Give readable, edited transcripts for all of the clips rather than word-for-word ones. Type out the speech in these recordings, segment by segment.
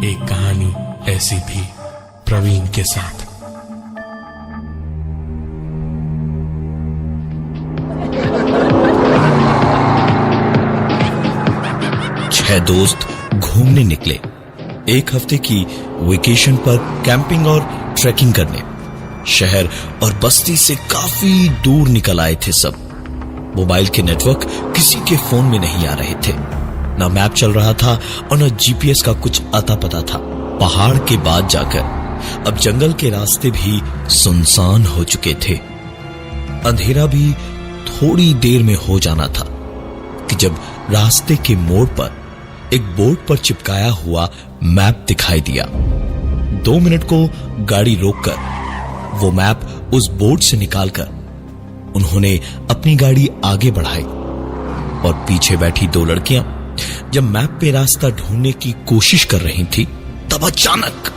एक कहानी ऐसी भी प्रवीण के साथ। छह दोस्त घूमने निकले, एक हफ्ते की वेकेशन पर कैंपिंग और ट्रैकिंग करने। शहर और बस्ती से काफी दूर निकल आए थे सब। मोबाइल के नेटवर्क किसी के फोन में नहीं आ रहे थे, ना मैप चल रहा था और न जीपीएस का कुछ अता पता था। पहाड़ के बाद जाकर अब जंगल के रास्ते भी सुनसान हो चुके थे। अंधेरा भी थोड़ी देर में हो जाना था कि जब रास्ते के मोड़ पर एक बोर्ड पर चिपकाया हुआ मैप दिखाई दिया। 2 मिनट को गाड़ी रोककर वो मैप उस बोर्ड से निकालकर उन्होंने अपनी गाड़ी आगे बढ़ाई और पीछे बैठी 2 लड़कियां जब मैप पे रास्ता ढूंढने की कोशिश कर रही थी, तब अचानक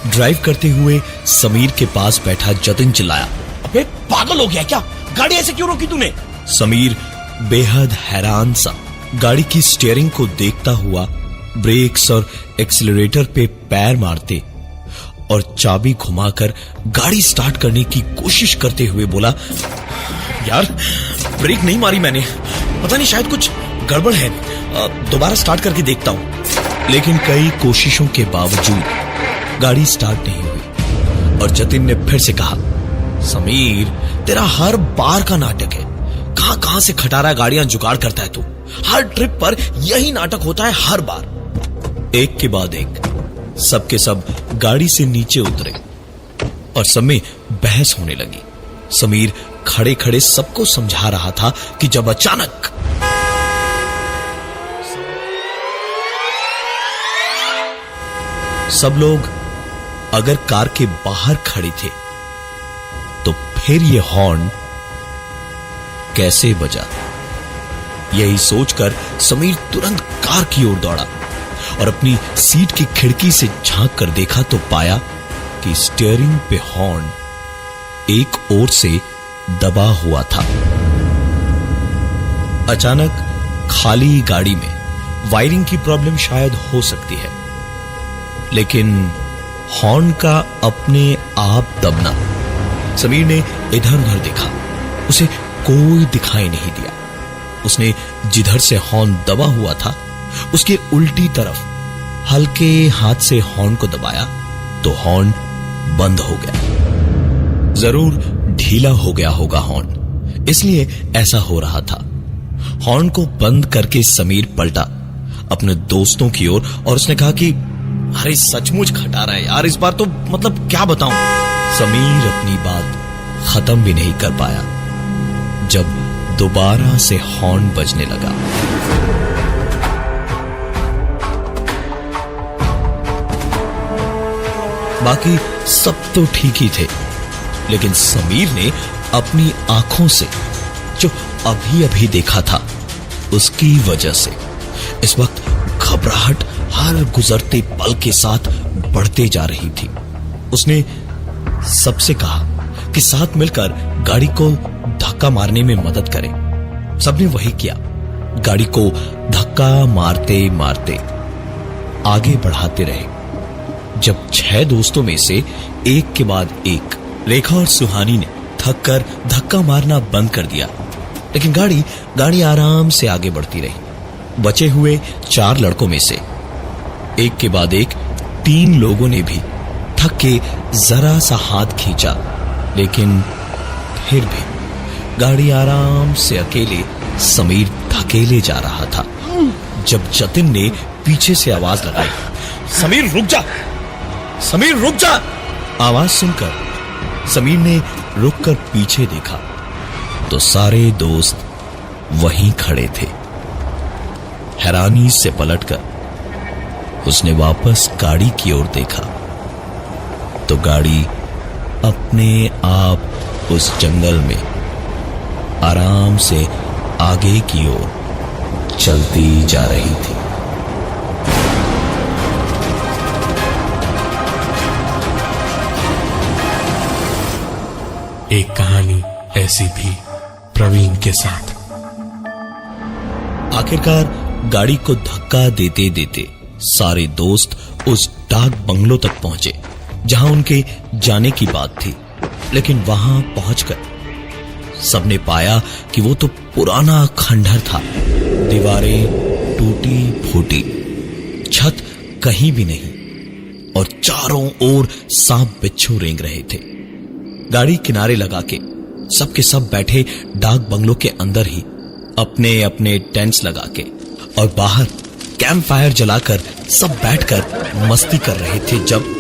ड्राइव करते हुए समीर के पास बैठा जतिन चिल्लाया, अबे पागल हो गया क्या? गाड़ी ऐसे क्यों रोकी तूने? समीर बेहद हैरान सा गाड़ी की स्टीयरिंग को देखता हुआ ब्रेक्स और एक्सीलरेटर पे पैर मारते और चाबी घुमाकर गाड़ी स्टार्ट करने की कोशिश करते हुए बोला, यार ब्रेक नहीं मारी मैंने, पता नहीं शायद कुछ गड़बड़ है, दोबारा स्टार्ट करके देखता हूं। लेकिन कई कोशिशों के बावजूद गाड़ी स्टार्ट नहीं हुई और जतिन ने फिर से कहा, समीर तेरा हर बार का नाटक है, कहां कहां से खटारा गाड़ियां जुगाड़ करता है तू। हर ट्रिप पर यही नाटक होता है हर बार। एक के बाद एक सबके सब गाड़ी से नीचे उतरे और सब में बहस होने लगी। समीर खड़े खड़े सबको समझा रहा था कि जब अचानक सब लोग अगर कार के बाहर खड़े थे तो फिर ये हॉर्न कैसे बजा। यही सोचकर समीर तुरंत कार की ओर दौड़ा और अपनी सीट की खिड़की से झांक कर देखा तो पाया कि स्टीयरिंग पे हॉर्न एक ओर से दबा हुआ था। अचानक खाली गाड़ी में वायरिंग की प्रॉब्लम शायद हो सकती है, लेकिन हॉर्न का अपने आप दबना। समीर ने इधर उधर देखा, उसे कोई दिखाई नहीं दिया। उसने जिधर से हॉर्न दबा हुआ था उसके उल्टी तरफ हल्के हाथ से हॉर्न को दबाया तो हॉर्न बंद हो गया। जरूर ढीला हो गया होगा हॉर्न, इसलिए ऐसा हो रहा था। हॉर्न को बंद करके समीर पलटा अपने दोस्तों की ओर और उसने कहा कि अरे सचमुच खटा रहा है यार, इस बार तो मतलब क्या बताऊं। समीर अपनी बात खत्म भी नहीं कर पाया जब दोबारा से हॉर्न बजने लगा। बाकी सब तो ठीक ही थे, लेकिन समीर ने अपनी आंखों से जो अभी अभी देखा था उसकी वजह से इस वक्त घबराहट हर गुजरते पल के साथ बढ़ते जा रही थी। उसने सबसे कहा कि साथ मिलकर गाड़ी को धक्का मारने में मदद करें। सबने वही किया। गाड़ी को धक्का मारते मारते आगे बढ़ाते रहे। जब 6 दोस्तों में से एक के बाद एक रेखा और सुहानी ने थक कर धक्का मारना बंद कर दिया, लेकिन गाड़ी आराम से आगे बढ़ती रही। बचे हुए 4 लड़कों में से एक के बाद एक 3 लोगों ने भी थक के जरा सा हाथ खींचा, लेकिन फिर भी गाड़ी आराम से अकेले समीर धकेले जा रहा था। जब जतिन ने पीछे से आवाज लगाई, समीर रुक जा, समीर रुक जा। आवाज सुनकर समीर ने रुककर पीछे देखा तो सारे दोस्त वहीं खड़े थे। हैरानी से पलटकर उसने वापस गाड़ी की ओर देखा तो गाड़ी अपने आप उस जंगल में आराम से आगे की ओर चलती जा रही थी। एक कहानी ऐसी भी प्रवीण के साथ। आखिरकार गाड़ी को धक्का देते देते सारे दोस्त उस डाक बंगलो तक पहुंचे जहां उनके जाने की बात थी। लेकिन वहां पहुंचकर सबने पाया कि वो तो पुराना खंडहर था। दीवारें टूटी फूटी, छत कहीं भी नहीं और चारों ओर सांप बिच्छू रेंग रहे थे। गाड़ी किनारे लगा के सबके सब बैठे डाक बंगलो के अंदर ही अपने अपने टेंट्स लगा के और बाहर कैंप फायर जलाकर सब बैठकर मस्ती कर रहे थे जब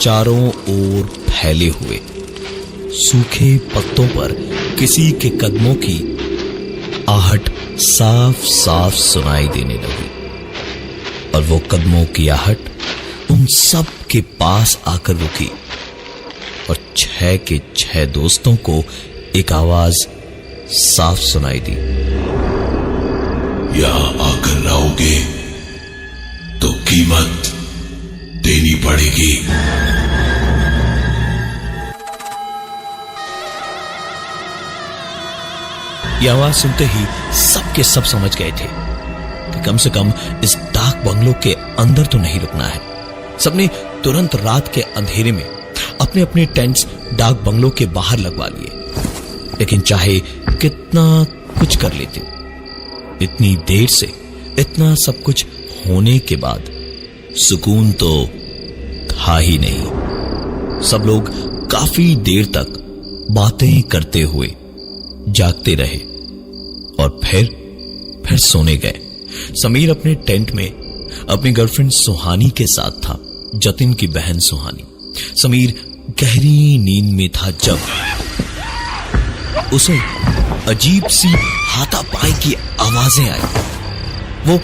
चारों ओर फैले हुए सूखे पत्तों पर किसी के कदमों की आहट साफ साफ सुनाई देने लगी और वो कदमों की आहट उन सब के पास आकर रुकी और 6 के 6 दोस्तों को एक आवाज साफ सुनाई दी। यहां आकर रहोगे तो कीमत देनी पड़ेगी। यह आवाज सुनते ही सब के सब समझ गए थे कि कम से कम इस डाक बंगलो के अंदर तो नहीं रुकना है। सबने तुरंत रात के अंधेरे में अपने अपने टेंट्स डाक बंगलो के बाहर लगवा लिए। लेकिन चाहे कितना कुछ कर लेते, इतनी देर से इतना सब कुछ होने के बाद सुकून तो था ही नहीं। सब लोग काफी देर तक बातें करते हुए जागते रहे और फिर सोने गए। समीर अपने टेंट में अपनी गर्लफ्रेंड सुहानी के साथ था, जतिन की बहन सुहानी। समीर गहरी नींद में था जब उसे अजीब सी हाथापाई की आवाजें आई। वो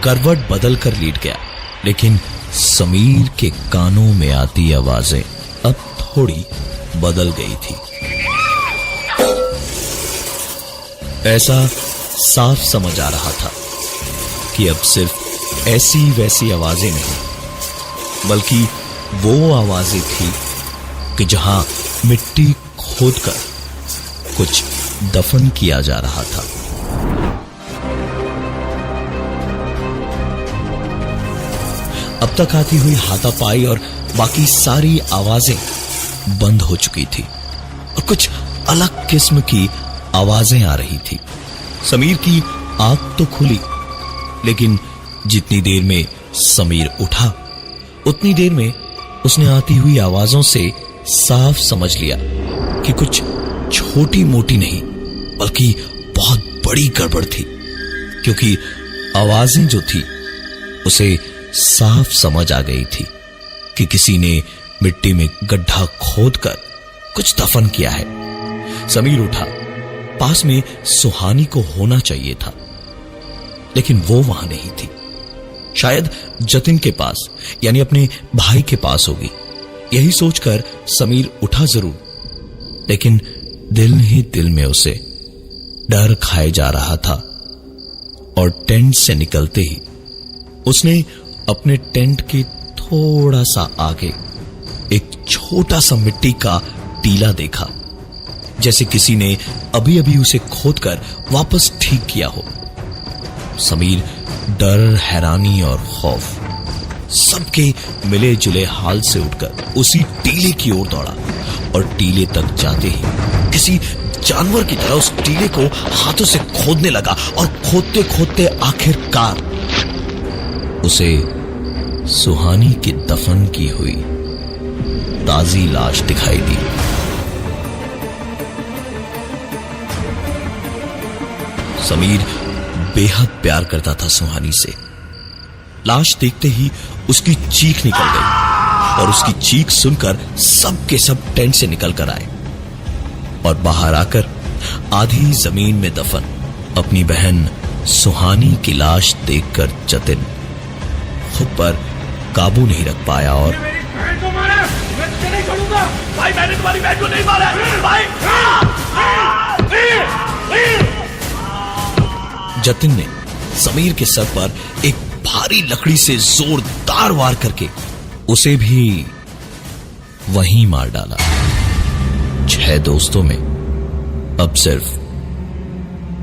करवट बदल कर लेट गया, लेकिन समीर के कानों में आती आवाजें अब थोड़ी बदल गई थी। ऐसा साफ समझ आ रहा था कि अब सिर्फ ऐसी वैसी आवाजें नहीं, बल्कि वो आवाजें थी कि जहां मिट्टी खोदकर कुछ दफन किया जा रहा था। अब तक आती हुई हाथापाई और बाकी सारी आवाजें बंद हो चुकी थी और कुछ अलग किस्म की आवाजें आ रही थी। समीर की आंख तो खुली, लेकिन जितनी देर में समीर उठा उतनी देर में उसने आती हुई आवाजों से साफ समझ लिया कि कुछ छोटी मोटी नहीं बल्कि बहुत बड़ी गड़बड़ थी, क्योंकि आवाजें जो थी उसे साफ समझ आ गई थी कि किसी ने मिट्टी में गड्ढा खोदकर कुछ दफन किया है। समीर उठा, पास में सुहानी को होना चाहिए था, लेकिन वो वहां नहीं थी। शायद जतिन के पास यानी अपने भाई के पास होगी। यही सोचकर समीर उठा जरूर, लेकिन दिल ही दिल में उसे डर खाए जा रहा था। और टेंट से निकलते ही उसने अपने टेंट के थोड़ा सा आगे एक छोटा सा मिट्टी का टीला देखा, जैसे किसी ने अभी अभी उसे खोदकर वापस ठीक किया हो। समीर डर, हैरानी और खौफ सबके मिले जुले हाल से उठकर उसी टीले की ओर दौड़ा और टीले तक जाते ही किसी जानवर की तरह उस टीले को हाथों से खोदने लगा और खोदते खोदते आखिरकार उसे सुहानी की दफन की हुई ताजी लाश दिखाई दी। समीर बेहद प्यार करता था सुहानी से। लाश देखते ही उसकी चीख निकल गई और उसकी चीख सुनकर सब के सब टेंट से निकल कर आए और बाहर आकर आधी जमीन में दफन अपनी बहन सुहानी की लाश देखकर जतिन खुद पर काबू नहीं रख पाया और भाई मैंने तुम्हारी बहन को नहीं मारा भाई। जतिन ने समीर के सर पर एक भारी लकड़ी से जोरदार वार करके उसे भी वहीं मार डाला। 6 है दोस्तों में अब सिर्फ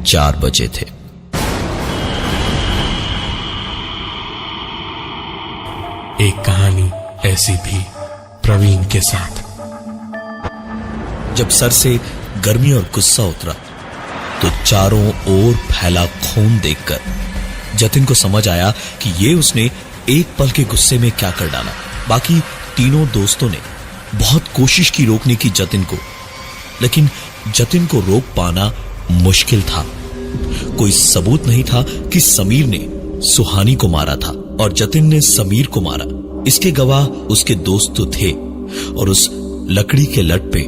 4 बचे थे। एक कहानी ऐसी भी प्रवीण के साथ। जब सर से गर्मी और गुस्सा उतरा तो चारों ओर फैला खून देखकर जतिन को समझ आया कि ये उसने एक पल के गुस्से में क्या कर डाला। बाकी तीनों दोस्तों ने बहुत कोशिश की रोकने की जतिन को, लेकिन जतिन को रोक पाना मुश्किल था। कोई सबूत नहीं था कि समीर ने सुहानी को मारा था और जतिन ने समीर को मारा। इसके गवाह उसके दोस्त तो थे और उस लकड़ी के लट पे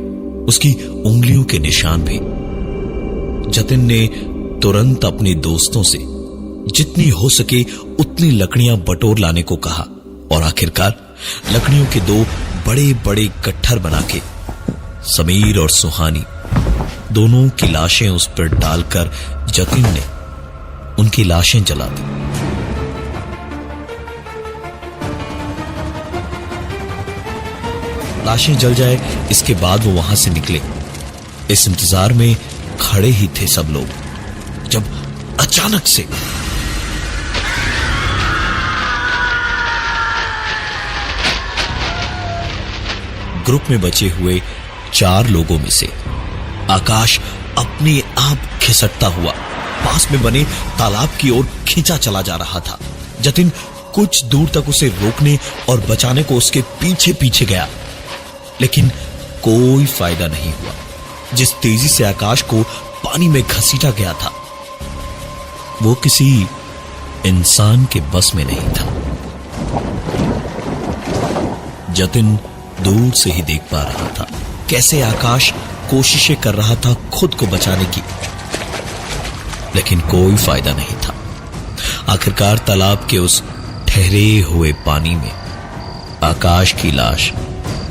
उसकी उंगलियों के निशान भी। जतिन ने तुरंत अपने दोस्तों से जितनी हो सके उतनी लकड़ियां बटोर लाने को कहा और आखिरकार लकड़ियों के 2 बड़े बड़े गट्ठर बना के समीर और सुहानी दोनों की लाशें उस पर डालकर जतिन ने उनकी लाशें जला दी। लाशें जल जाए इसके बाद वो वहां से निकले। इस इंतजार में खड़े ही थे सब लोग जब अचानक से ग्रुप में बचे हुए 4 लोगों में से आकाश अपने आप खिसकता हुआ पास में बने तालाब की ओर खींचा चला जा रहा था। जतिन कुछ दूर तक उसे रोकने और बचाने को उसके पीछे पीछे गया, लेकिन कोई फायदा नहीं हुआ। जिस तेजी से आकाश को पानी में घसीटा गया था वो किसी इंसान के बस में नहीं था। जतिन दूर से ही देख पा रहा था कैसे आकाश कोशिशें कर रहा था खुद को बचाने की, लेकिन कोई फायदा नहीं था। आखिरकार तालाब के उस ठहरे हुए पानी में आकाश की लाश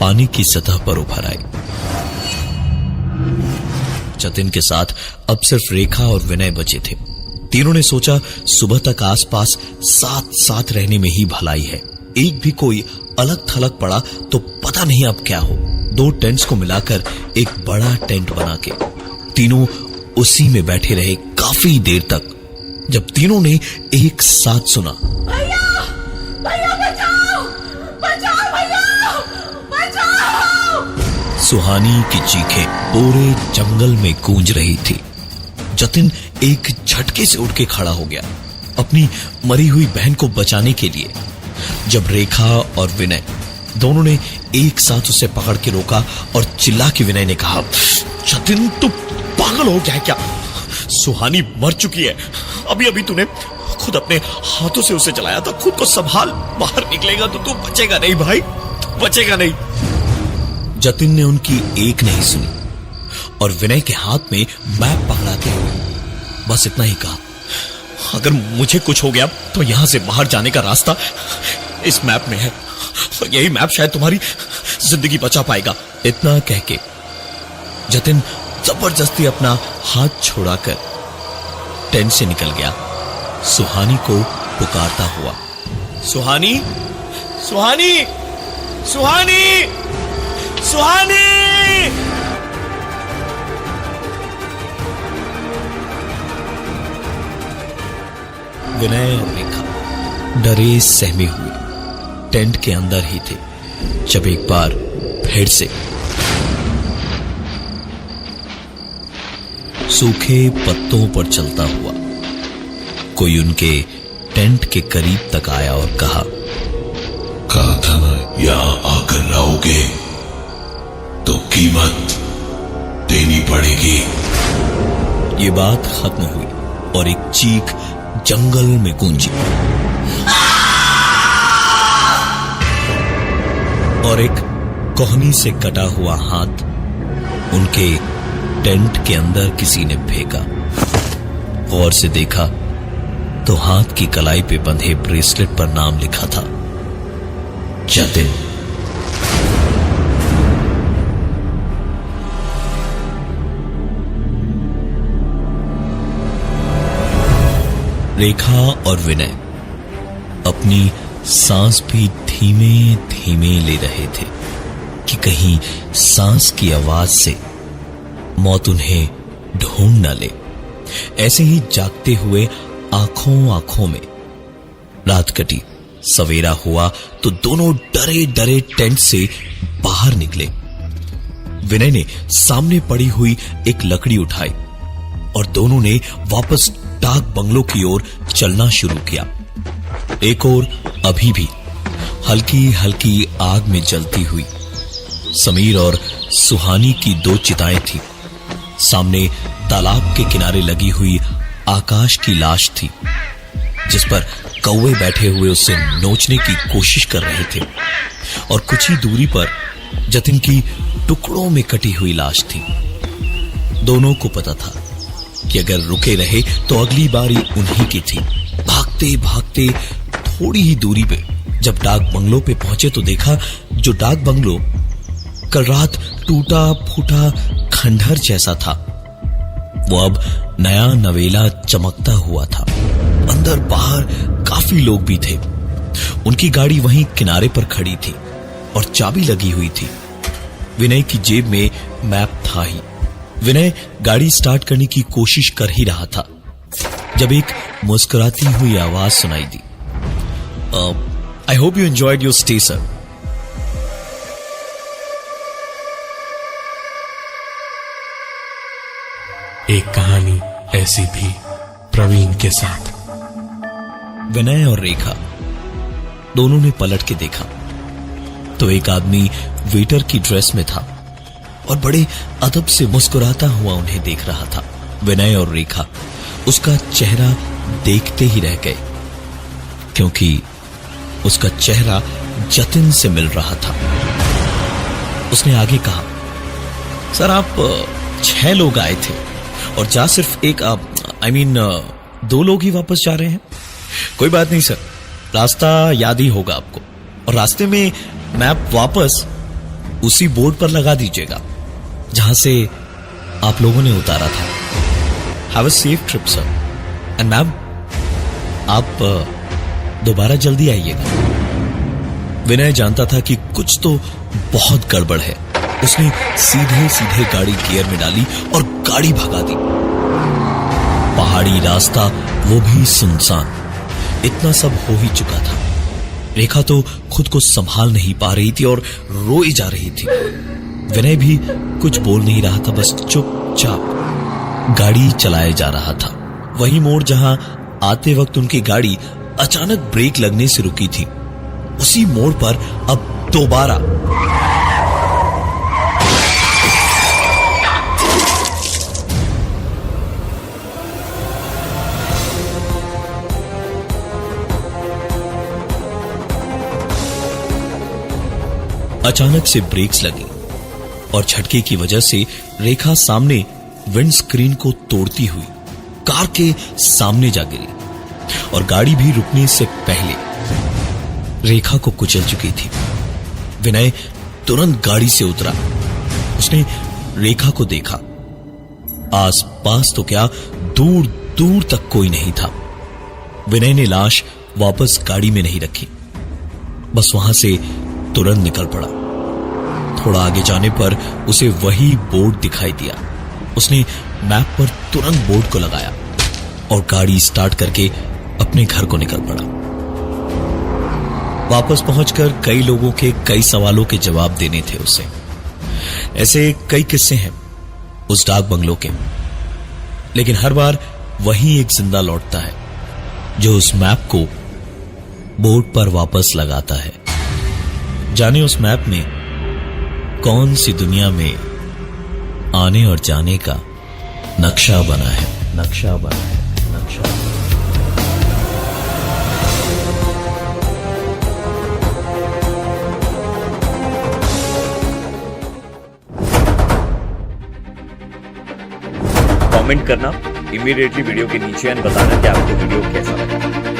पानी की सतह पर उभर आई। जतिन के साथ अब सिर्फ रेखा और विनय बचे थे। तीनों ने सोचा सुबह तक आसपास साथ साथ रहने में ही भलाई है। एक भी कोई अलग थलग पड़ा तो पता नहीं अब क्या हो। 2 टेंट्स को मिलाकर एक बड़ा टेंट बना के तीनों उसी में बैठे रहे काफी देर तक। जब तीनों ने एक साथ सुना, भैया भैया बचाओ बचाओ भैया बचाओ, सुहानी की चीखें पूरे जंगल में गूंज रही थी। जतिन एक झटके से उठ के खड़ा हो गया अपनी मरी हुई बहन को बचाने के लिए। जब रेखा और विनय दोनों ने एक साथ उसे पकड़ के रोका और चिल्ला के विनय ने कहा, जतिन तू पागल हो गया क्या? सुहानी मर चुकी है। अभी अभी तूने खुद अपने हाथों से उसे जलाया था। खुद को संभाल, बाहर निकलेगा तो तू बचेगा नहीं भाई, तू बचेगा नहीं। जतिन ने उनकी एक नहीं सुनी और विनय के हाथ में मैप पकड़ाते हुए बस इतना ही कहा, अगर मुझे कुछ हो गया तो यहां से बाहर जाने का रास्ता इस मैप में है। यही मैप शायद तुम्हारी जिंदगी बचा पाएगा। इतना कह के जतिन जबरदस्ती अपना हाथ छोड़ाकर टेंट से निकल गया, सुहानी को पुकारता हुआ, सुहानी सुहानी सुहानी सुहानी। विनय और रेखा डरे सहमे हुए टेंट के अंदर ही थे जब एक बार फिर से सूखे पत्तों पर चलता हुआ कोई उनके टेंट के करीब तक आया और कहा, कहा था ना यहां आकर रहोगे तो कीमत देनी पड़ेगी। ये बात खत्म हुई और एक चीख जंगल में गूंजी और एक कोहनी से कटा हुआ हाथ उनके टेंट के अंदर किसी ने फेंका। गौर से देखा तो हाथ की कलाई पे बंधे ब्रेसलेट पर नाम लिखा था, जतिन। रेखा और विनय अपनी सांस भी धीमे धीमे ले रहे थे कि कहीं सांस की आवाज से मौत उन्हें ढूंढ न ले। ऐसे ही जागते हुए आंखों आंखों में रात कटी। सवेरा हुआ तो दोनों डरे डरे टेंट से बाहर निकले। विनय ने सामने पड़ी हुई एक लकड़ी उठाई और दोनों ने वापस डाक बंगलों की ओर चलना शुरू किया। एक ओर अभी भी हल्की हल्की आग में जलती हुई समीर और सुहानी की 2 चिताएं थी। सामने तालाब के किनारे लगी हुई आकाश की लाश थी, जिस पर कौवे बैठे हुए उसे नोचने की कोशिश कर रहे थे। और कुछ ही दूरी पर जतिन की टुकड़ों में कटी हुई लाश थी। दोनों को पता था कि अगर रुके रहे तो अगली बारी उन्हीं की थी। भागते भागते थोड़ी ही दूरी पे जब डाक बंगलो पे पहुंचे तो देखा जो डाक बंगलो कल रात टूटा फूटा खंडहर जैसा था, वो अब नया नवेला चमकता हुआ था। अंदर बाहर काफी लोग भी थे। उनकी गाड़ी वहीं किनारे पर खड़ी थी और चाबी लगी हुई थी। विनय की जेब में मैप था ही। विनय गाड़ी स्टार्ट करने की कोशिश कर ही रहा था जब एक मुस्कुराती हुई आवाज सुनाई दी। I hope you enjoyed your stay sir. एक कहानी ऐसी भी प्रवीण के साथ। विनय और रेखा दोनों ने पलट के देखा तो एक आदमी वेटर की ड्रेस में था और बड़े अदब से मुस्कुराता हुआ उन्हें देख रहा था। विनय और रेखा उसका चेहरा देखते ही रह गए, क्योंकि उसका चेहरा जतिन से मिल रहा था। उसने आगे कहा, सर आप 6 लोग आए थे और जा सिर्फ एक आई मीन 2 लोग ही वापस जा रहे हैं। कोई बात नहीं सर, रास्ता याद ही होगा आपको, और रास्ते में मैप वापस उसी बोर्ड पर लगा दीजिएगा जहां से आप लोगों ने उतारा था। Have a safe trip sir. And ma'am आप दोबारा जल्दी आइएगा। विनय जानता था कि कुछ तो बहुत गड़बड़ है। उसने सीधे सीधे गाड़ी गियर में डाली और गाड़ी भगा दी। पहाड़ी रास्ता, वो भी सुनसान। इतना सब हो ही चुका था। रेखा तो खुद को संभाल नहीं पा रही थी और रोई जा रही थी। विनय भी कुछ बोल नहीं रहा था, बस चुपचाप गाड़ी चलाए जा रहा था। वही मोड़ जहां आते वक्त उनकी गाड़ी अचानक ब्रेक लगने से रुकी थी, उसी मोड़ पर अब दोबारा अचानक से ब्रेक्स लगी और झटके की वजह से रेखा सामने विंड स्क्रीन को तोड़ती हुई कार के सामने जा गिरी और गाड़ी भी रुकने से पहले रेखा को कुचल चुकी थी। विनय तुरंत गाड़ी से उतरा। उसने रेखा को देखा। आसपास तो क्या, दूर दूर तक कोई नहीं था। विनय ने लाश वापस गाड़ी में नहीं रखी, बस वहां से तुरंत निकल पड़ा। थोड़ा आगे जाने पर उसे वही बोर्ड दिखाई दिया। उसने मैप पर तुरंत बोर्ड को लगाया और गाड़ी स्टार्ट करके अपने घर को निकल पड़ा। वापस पहुंचकर कई लोगों के कई सवालों के जवाब देने थे उसे। ऐसे कई किस्से हैं उस डाक बंगलों के, लेकिन हर बार वही एक जिंदा लौटता है जो उस मैप को बोर्ड पर वापस लगाता है। जाने उस मैप में कौन सी दुनिया में आने और जाने का नक्शा बना है, नक्शा बना है, नक्शा बना है। कमेंट करना इमीडिएटली वीडियो के नीचे एंड बताना कि आपको वीडियो कैसा लगा।